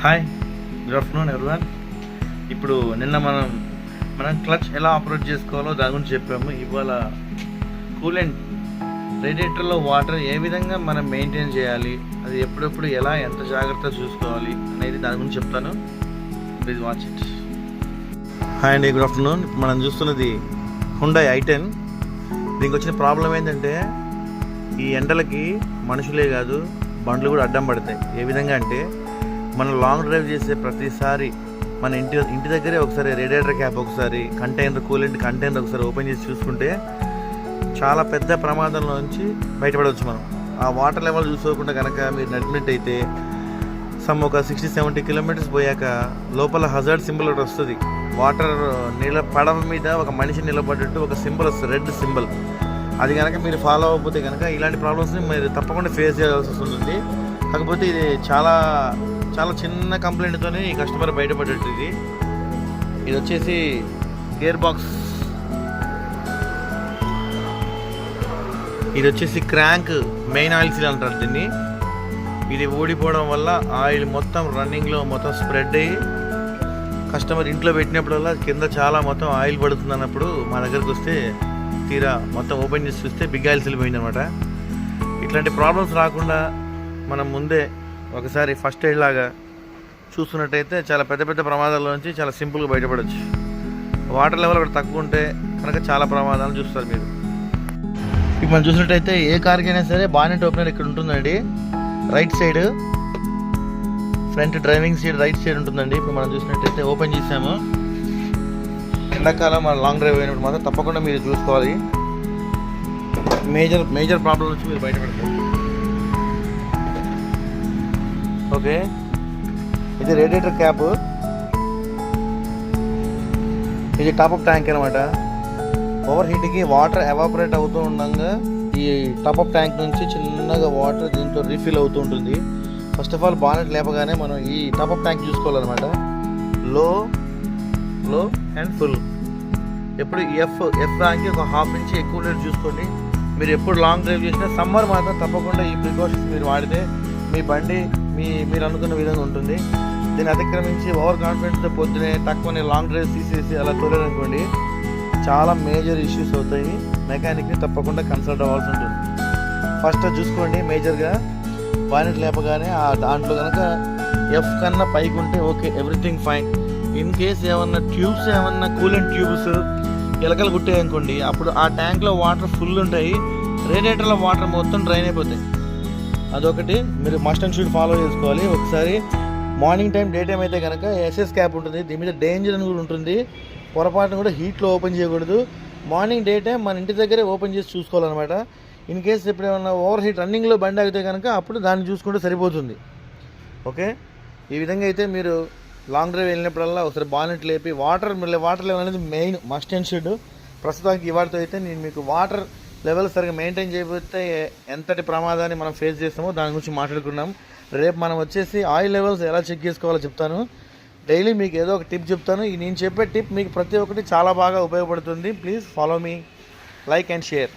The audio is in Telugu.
Hi, good afternoon everyone. ఇప్పుడు నిన్న మనం క్లచ్ ఎలా ఆపరేట్ చేసుకోవాలో దాని గురించి చెప్పాము. ఇవాళ కూలెంట్ రేడియేటర్లో వాటర్ ఏ విధంగా మనం మెయింటైన్ చేయాలి, అది ఎప్పుడెప్పుడు ఎలా ఎంత జాగ్రత్తగా చూసుకోవాలి అనేది దాని గురించి చెప్తాను. Please watch it. హాయ్ అండి, గుడ్ ఆఫ్టర్నూన్. మనం చూస్తున్నది హుండాయ్ i10. దీనికి వచ్చిన ప్రాబ్లం ఏంటంటే ఈ ఎండలకి మనుషులే కాదు బండ్లు కూడా అడ్డం పడతాయి. ఏ విధంగా అంటే మనం లాంగ్ డ్రైవ్ చేసే ప్రతిసారి మన ఇంటి దగ్గరే ఒకసారి రేడియేటర్ క్యాప్ ఒకసారి కూలెంట్ కంటైనర్ ఒకసారి ఓపెన్ చేసి చూసుకుంటే చాలా పెద్ద ప్రమాదంలో నుంచి బయటపడవచ్చు. మనం ఆ వాటర్ లెవెల్ చూసుకోకుండా కనుక మీరు నడిపినట్టయితే ఒక 60-70 కిలోమీటర్స్ పోయాక లోపల హజార్డ్ సింబల్ ఒకటి వస్తుంది. వాటర్ పడవ మీద ఒక మనిషి నిలబడ్డట్టు ఒక సింబల్ వస్తుంది, రెడ్ సింబల్. అది కనుక మీరు ఫాలో అవ్వకపోతే కనుక ఇలాంటి ప్రాబ్లమ్స్ని మీరు తప్పకుండా ఫేస్ చేయాల్సి ఉంటుంది. కాకపోతే ఇది చాలా చాలా చిన్న కంప్లైంట్తోనే ఈ కస్టమర్ బయటపడ్డట్టు. ఇది వచ్చేసి గేర్ బాక్స్, ఇది వచ్చేసి క్రాంక్ మెయిన్ ఆయిల్ సీల్ అంటారు దీన్ని. ఇది ఊడిపోవడం వల్ల ఆయిల్ మొత్తం రన్నింగ్లో మొత్తం స్ప్రెడ్ అయ్యి కస్టమర్ ఇంట్లో పెట్టినప్పుడల్లా కింద చాలా మొత్తం ఆయిల్ పడుతుంది అన్నప్పుడు మా దగ్గరకు వస్తే తీరా మొత్తం ఓపెన్ చేసి చూస్తే బిగ్ ఆయిల్ సీల్ పోయింది అనమాట. ఇట్లాంటి ప్రాబ్లమ్స్ రాకుండా మనం ముందే ఒకసారి ఫస్ట్ ఎయిడ్ లాగా చూసుకున్నట్టయితే చాలా పెద్ద పెద్ద ప్రమాదాల నుంచి చాలా సింపుల్గా బయటపడవచ్చు. వాటర్ లెవెల్ అక్కడ తక్కువ ఉంటే కనుక చాలా ప్రమాదాలు చూస్తారు మీరు. ఇప్పుడు మనం చూసినట్టయితే ఏ కార్కి అయినా సరే బానెట్ ఓపెనర్ ఇక్కడ ఉంటుందండి, right side. Front driving seat right side ఉంటుందండి. ఇప్పుడు మనం చూసినట్టయితే ఓపెన్ చేసాము. ఎండాకాలం మన లాంగ్ డ్రైవ్ అయినప్పుడు మాత్రం తప్పకుండా మీరు చూసుకోవాలి. మేజర్ ప్రాబ్లం నుంచి మీరు బయటపడతారు. ఓకే, ఇది రేడియేటర్ క్యాప్, ఇది టాప్అప్ ట్యాంక్ అనమాట. ఓవర్ హీట్కి వాటర్ ఎవాపరేట్ అవుతూ ఉండగా ఈ టాప్అప్ ట్యాంక్ నుంచి చిన్నగా వాటర్ దీంట్లో రీఫిల్ అవుతూ ఉంటుంది. ఫస్ట్ ఆఫ్ ఆల్ బానెట్ లేపగానే మనం ఈ టాప్అప్ ట్యాంక్ చూసుకోవాలన్నమాట. లో అండ్ ఫుల్. ఎప్పుడు ఎఫ్ ట్యాంక్కి ఒక ½ ఇంచ్ ఎక్కువ నీరు చూసుకోండి. మీరు ఎప్పుడు లాంగ్ డ్రైవ్ చేసినా సమ్మర్ మాత్రం తప్పకుండా ఈ ప్రికాషన్స్ మీరు వాడితే మీ బండి మీరు అనుకున్న విధంగా ఉంటుంది. దీన్ని అతిక్రమించి ఓవర్ కాన్ఫిడెన్స్తో పొద్దునే తక్కువనే లాంగ్ డ్రైవ్ తీసేసి అలా తోలేదనుకోండి చాలా మేజర్ ఇష్యూస్ అవుతాయి. మెకానిక్ని తప్పకుండా కన్సల్ట్ అవ్వాల్సి ఉంటుంది. ఫస్ట్ చూసుకోండి మేజర్గా బానెట్ లేపగానే ఆ దాంట్లో కనుక ఎఫ్ కన్నా పైకి ఉంటే okay, everything fine. In case ఏమన్నా కూలెంట్ ట్యూబ్స్ ఎలకలు కుట్టాయనుకోండి, అప్పుడు ఆ ట్యాంక్లో వాటర్ ఫుల్ ఉంటాయి, రేడియేటర్లో వాటర్ మొత్తం డ్రైన్ అయిపోతాయి. అదొకటి మీరు మస్ట్ అండ్ షుడ్ ఫాలో చేసుకోవాలి. ఒకసారి మార్నింగ్ టైం డే టైం అయితే కనుక ఎస్ఎస్ క్యాప్ ఉంటుంది, దీని మీద డేంజర్ అని కూడా ఉంటుంది. పొరపాటును కూడా హీట్లో ఓపెన్ చేయకూడదు. మార్నింగ్ డే టైం మన ఇంటి దగ్గరే ఓపెన్ చేసి చూసుకోవాలన్నమాట. ఇన్ కేస్ ఇప్పుడు ఏమన్నా ఓవర్ హీట్ రన్నింగ్లో బండి ఆగితే కనుక అప్పుడు దాన్ని చూసుకుంటే సరిపోతుంది. ఓకే, ఈ విధంగా అయితే మీరు లాంగ్ డ్రైవ్ వెళ్ళినప్పుడల్లా ఒకసారి బానెట్ లేపి వాటర్ లెవెల్ అనేది మెయిన్ మస్ట్ అండ్ షుడ్. ప్రస్తుతానికి ఈ వాటితో అయితే నేను మీకు వాటర్ లెవెల్ సరిగ్గా మెయింటైన్ చేయకపోతే ఎంతటి ప్రమాదాన్ని మనం ఫేస్ చేస్తామో దాని గురించి మాట్లాడుకున్నాం. రేపు మనం వచ్చేసి ఆయిల్ లెవెల్స్ ఎలా చెక్ చేసుకోవాలో చెప్తాను. డైలీ మీకు ఏదో ఒక టిప్ చెప్తాను. నేను చెప్పే టిప్ మీకు ప్రతి ఒక్కటి చాలా బాగా ఉపయోగపడుతుంది. Please follow me, like and share.